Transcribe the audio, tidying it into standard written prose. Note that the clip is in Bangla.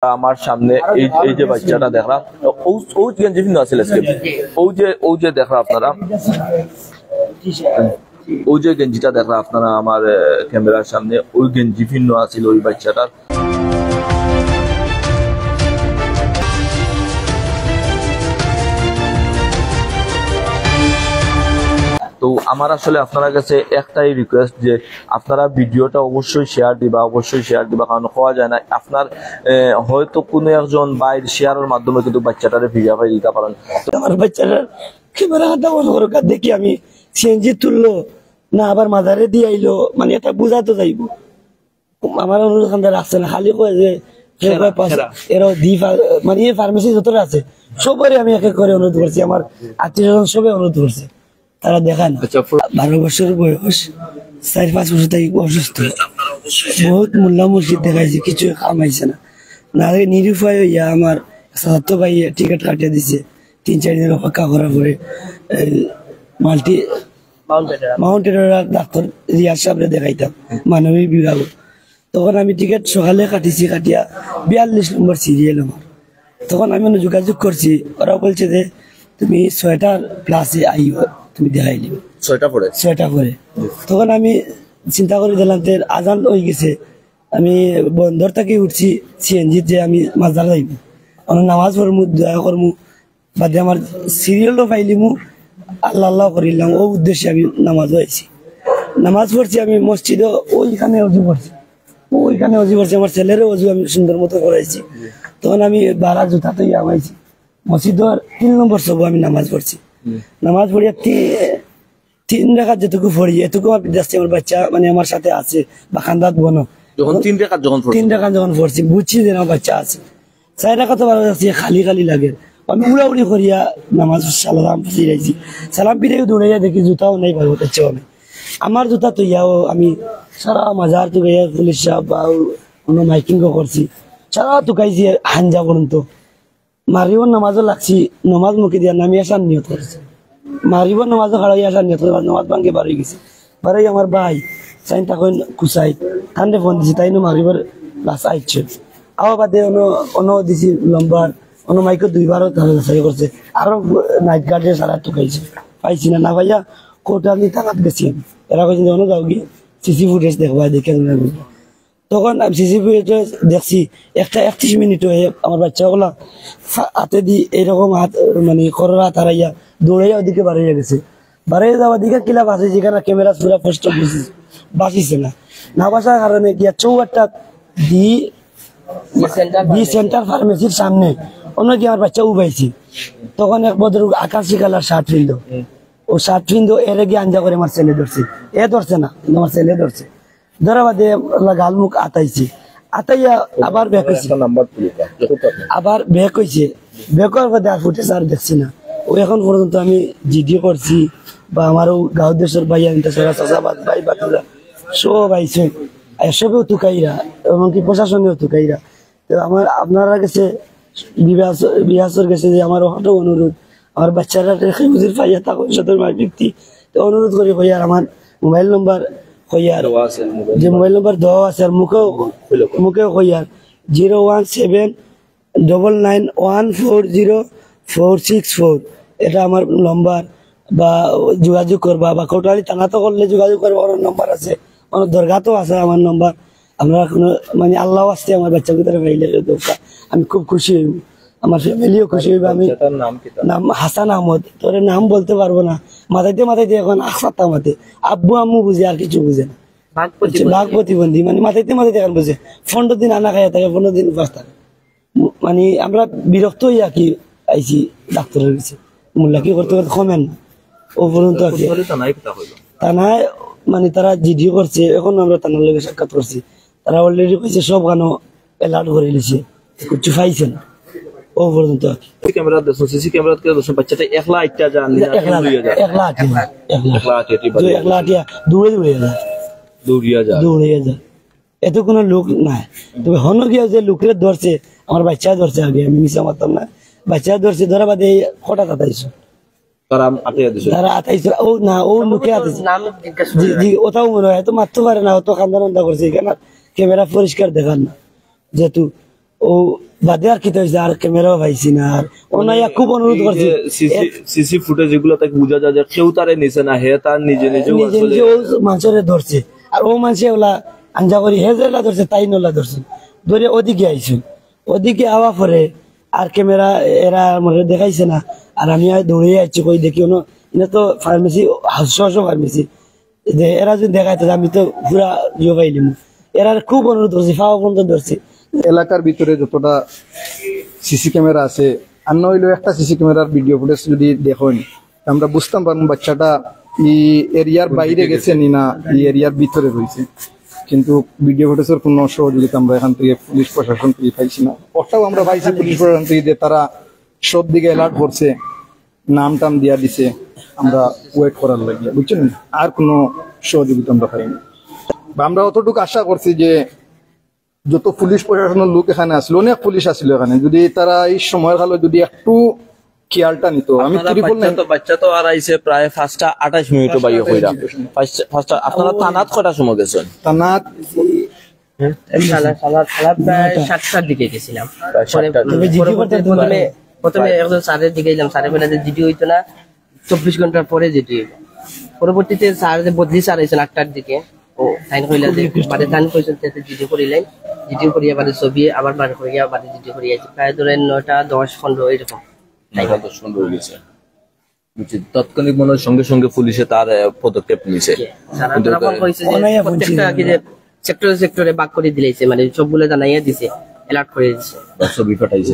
আমার সামনে এই যে বাচ্চাটা দেখলাম ও গেঞ্জি পিন্ধা আছিল ও যে দেখলাম আপনারা ওই যে গেঞ্জিটা দেখলাম আপনারা আমার ক্যামেরার সামনে ওই গেঞ্জি পিন্ধা আছিল ওই বাচ্চাটার। তো আমার আসলে আপনার কাছে একটাই রিকোয়েস্ট যে আপনারা ভিডিওটা অবশ্যই শেয়ার দিবা কারণ হওয়া যায় না আপনার হয়তো কোনো একজন বাইর শেয়ারের মাধ্যমে কিন্তু বাচ্চাটারে ভিডিও পাই দিতে পারেন। আমার বাচ্চাটার ক্যামেরা হাতে অনবরকার দেখি আমি সিএনজি তুললো না আবার মাজারে দিয়ে আইলো, মানে এটা বুঝাতে যাইব আমার অনুরোধ রাখছে না, খালি কয়ে যে এরা মানে ফার্মেসি যতটা আছে সবারই আমি এক এক করে অনুরোধ করছি, আমার আত্মীয় সবাই অনুরোধ করছে, তারা দেখায় না। 12 বছর বয়স, 4-5 বছর থেকে অসুস্থ, বহুত মোল্লা মুর্শিদ দেখাইছে, কিছু কামাইছে না, না নিরুপায় হইয়া আমার সাথে ভাই টিকিট কাটিয়ে দিছে, 3-4 দিন অপেক্ষা করার পরে মাউন্টেনের ডাক্তার রিয়াজ সাহেবরে দেখাইতাম মানবিক বিভাগ, তখন আমি টিকিট সকালে কাটিছি, কাটিয়া 42 নম্বর সিরিয়াল আমার, তখন আমি যোগাযোগ করছি, ওরা বলছে যে তুমি 6টার প্লাসে আইব, তুমি দেখাই নিবে 6টা পরে। তখন আমি চিন্তা করে দিলাম যে আজান হয়ে গেছে, আমি বন্দর থেকে উঠছি সিএনজি যে আমি মাজার যাইব, নামাজ পড়মু, দয়া করমু, বাদে আমার সিরিয়ালও পাইলিমু, আল্লাহ করিলাম, ও উদ্দেশ্যে আমি নামাজ হয়েছি, নামাজ পড়ছি আমি মসজিদে, ওইখানে অজু করছি, আমার ছেলেরও অজু আমি সুন্দর মতো করাইছি, তখন আমি 12 জুতা তো আমাইছি মসজিদের 3 নম্বর সব আমি নামাজ পড়ছি, নামাজ পড়িয়া 3 রাকাত যেটুকু পড়ি এটুকু আমার বিদাস্তি আমার বাচ্চা মানে আমার সাথে আছে বা খান্দাত বনো, যখন 3 রাকাত যখন পড়ছি বুঝছি যে আমার বাচ্চা আছে, 4 রাকাত খালি লাগে, আমি উড়াউড়ি করিয়া নামাজ সালাম ফিরাইছি, সালাম ফিরাই দৌড়াইয়া দেখি জুতাও নাই ভালো হচ্ছে, আমি আমার জুতা তো ইয়াও আমি সারা মাজার তো গাইয়া পুলিশ সাহেব বা কোনো মাইকিংও করছি, সারা তো গাইছি হাঞ্জা পর্যন্ত, মারিব নামাজও লাগছি, নামাজ মুখে দিয়া নামি আসার নিয়ত করছে, মারিব নামাজও খাড়াই আসার নিয়ত করে নামাজ ভাঙ্গে বাড়ি গেছে, বাড়াই আমার ভাই চাইন তখন কুচাই ঠান্ডে ফোন দিছি, তাই মারিবার লাশ আইছে, আবার বাদে অন্য দিছি নম্বর, অন্য মাইকে 2বারও তারা করছে, আরো নাইট গার্ডে সারা টুকাইছে, পাইছি না ভাইয়া কোর্টে আমি থানাত গেছি, এরা কইছেন অন্য যাও গিয়ে সিসি ফুটেজ দেখবা দেখে, তখন আমি সিসি ফুটেজ দেখছি 31 মিনিট হয়ে আমার বাচ্চাগুলা হাতে দি এইরকম হাত মানে কররা হারাইয়া দৌড়াইয়া ওদিকে বাড়াইয়া গেছে, বাড়াইয়া যাওয়ার দিকে কিলা বাঁচে যেখানে ক্যামেরা পুরা ফার্স্ট বাঁচিছে না বাঁচার কারণে গিয়া 4টা ডি সেন্টার ফার্মেসির সামনে অন্য কি আমার বাচ্চা উবাইছি, তখন এক বদর আকাশি কালার শার্ট ফিলদ, ও শার্ট ফিন্দো এর গিয়ে আঞ্জা করে আমার ছেলে ধরছে, ধরছে না আমার ছেলে ধরছে, ধরা বাদে গাল মুখ আতাইছি, আতাইয়া আবার ব্যাক হয়েছে, ব্যাকের বাদে আর ফুটেজ আর দেখছি না, ও এখন পর্যন্ত আমি জিডি করছি বা আমারও গাঁও দেশের ভাইয়া চাষাবাদ ভাই বাতুরা সব আইছে, সবেও তুকাইরা এমনকি প্রশাসনেও তুকাইরা, তো আমার আপনারা কাছে বিহাসর গেছে যে আমার হঠাৎ অনুরোধ, আমার বাচ্চারা বুঝির পাইয়া থাকুন সদর ব্যক্তি, তো অনুরোধ করি হইয়ার আমার মোবাইল নম্বর হইয়ার যে মোবাইল নম্বর দেওয়া আছে আর মুখেও হইয়ার 01799140464, এটা আমার নম্বর, বা যোগাযোগ করবা বা কোটালি থানাতে করলে যোগাযোগ করবা, আমার নম্বর আছে, আমার দরগাতেও আছে আমার নম্বর, আমরা কোনো মানে আল্লাহ আসছে আমার বাচ্চার ভিতরে পাইলে আমি খুব খুশি হইব, আমার ফ্যামিলিও খুশি হইব। আমি নাম হাসান আহমদ, তোর নাম বলতে পারবো না, মাথাইতে এখন আসাতা মাতে আব্বু আম্মু বুঝে আর কিছু বুঝে না, বাঘ প্রতিবন্ধী মানে মাথাইতে এখন বুঝে, 15 দিন আনা খাইয়া থাকে, 15 দিন উপাস থাকে, মানে আমরা বিরক্ত হইয়া কি আইছি ডাক্তারের কাছে, মূল্যা কি করতে কমেন ও পর্যন্ত থানায় মানে তারা জিডি করছে, এখন আমরা থানার লোকের সাক্ষাৎ করছি, তারা অলরেডি কইছে সব গানো অ্যালার্ট করে নিছে, কিছু পাইছে না ও পর্যন্ত। সিসি ক্যামেরা বাচ্চাটা একলা আইটা যান, দৌড়িয়া যায়, এত কোনো লোক নাই, তবে হন গিয়া যে লোকের ধরছে আমার বাচ্চা ধরছে, আগে আমি মিশা মারতাম না, বাচ্চা ধরছে, ধরা বাদে হঠাৎ আতাইছো, তারা আতাইছো, ও না ও লোকে আতাইছে, ওটাও মনে হয় এত মারতে পারে না, অত কান্দা করছে, এখানে ক্যামেরা পরিষ্কার দেখান না, যেহেতু ও বাদে আর কি হয়েছে আর ক্যামেরাও পাইছি না আর ওনাইয়া খুব অনুরোধ করছি সিসি ফুটেজ এগুলো তাকে বোঝা যায় যে কেউ তারে নিছে না, হে তার নিজে নিজে নিজে নিজে ও মানুষের ধরছে আর ও মানুষ ওলা আঞ্জা করি হে যেলা ধরছে তাই নলা ধরছে ধরে ওদিকে আইসুন ওদিকে আওয়া পরে আর ক্যামেরা এরা মনে দেখাইছে না আর আমি দৌড়ে আইছি কই দেখি এটা তো ফার্মেসি হাস্য ফার্মেসি এরা যদি দেখাইতো আমি তো পুরা ইয়ে পাইলিম এরা খুব অনুরোধ করছি ফাওয়া পর্যন্ত ধরছি এলাকার ভিতরে যতটা সিসি ক্যামেরা আছে আর নইলে একটা সিসি ক্যামেরার ভিডিও ফুটেজ যদি দেখেন আমরা বুঝতাম পারবো বাচ্চাটা এই এরিয়ার বাইরে গেছে নি না এই এরিয়ার ভিতরে রয়েছে, কিন্তু ভিডিও ফুটেজের কোনো সহযোগিতা আমরা এখান থেকে পুলিশ প্রশাসন থেকে পাইছি না। ওটাও আমরা পাইছি পুলিশ প্রশাসন থেকে যে তারা সব দিকে অ্যালার্ট করছে, নাম টাম দিয়া দিছে, আমরা ওয়েট করার লাগিয়ে বুঝছেন, আর কোনো সহযোগিতা আমরা পাইনি। বা আমরা অতটুকু আশা করছি যে যত পুলিশ প্রশাসনের লোক এখানে আসলো, অনেক পুলিশ আসলো এখানে, যদি তারা এই সময়ের কালে যদি একটু খেয়ালটা নিত। আমি বাচ্চা তো আর আইছে প্রায় 5:28 বাইরে কইরা আপনারা থানাত কয়টার সময় গেছেন? থানাত প্রায় 7টার দিকে গেছিলাম। প্রথমে একজন স্যারের দিকে গেলাম, স্যারের বেলা যে জিডি হইতো না 24 ঘন্টার পরে জিডি হইল। পরবর্তীতে স্যার যে বদলি স্যার আইছেন 8টার দিকে, ও সাইন কইলা যে বাড়ি সাইন কইছেন জিডি করিলেন, জিডি করিয়া বাড়ি ছবি আবার বাড়ি করিয়া বাড়ি জিডি করিয়া প্রায় ধরেন 9টা 10 15 এরকম সুন্দর হয়ে গেছে। তাৎক্ষণিক মনে হয় সঙ্গে সঙ্গে পুলিশে তার পদক্ষেপ নিছে। প্রত্যেকটা কি যে সেক্টরে সেক্টরে ভাগ করে দিলেছে, মানে সবগুলো জানাইয়া দিছে, অ্যালার্ট করে দিছে, ছবি পাঠাইছে।